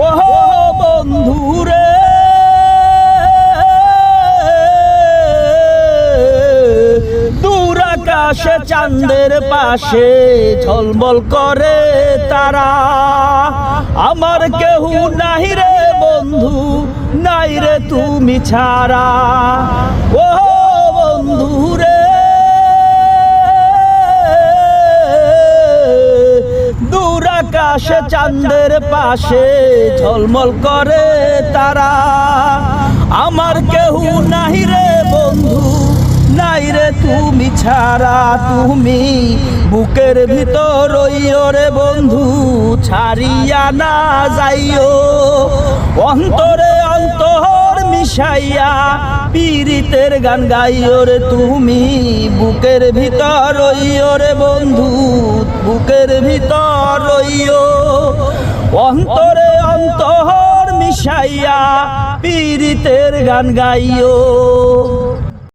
ও বন্ধুরে দূর আকাশে চাঁদের পাশে ঝলমল করে তারা, আমার কেউ নাই রে বন্ধু, নাই রে তুমি ছাড়া। ও বন্ধুরে দূর আকাশে চাঁদের পাশে ঝলমল করে তারা, আমার কেউ নাই রে বন্ধু, নাই রে তুমি ছাড়া। তুমি বুকের ভিতর রইও রে বন্ধু, ছাড়িয়া না যাইও, অন্তরে অন্তর মিশাইয়া পীড়িতের গান গাইও রে তুমি। বুকের ভিতর রইও রে বন্ধু, বুকের ভিতর রইও, অন্তরে অন্তর মিশাইয়া পীড়িতের গান গাইও।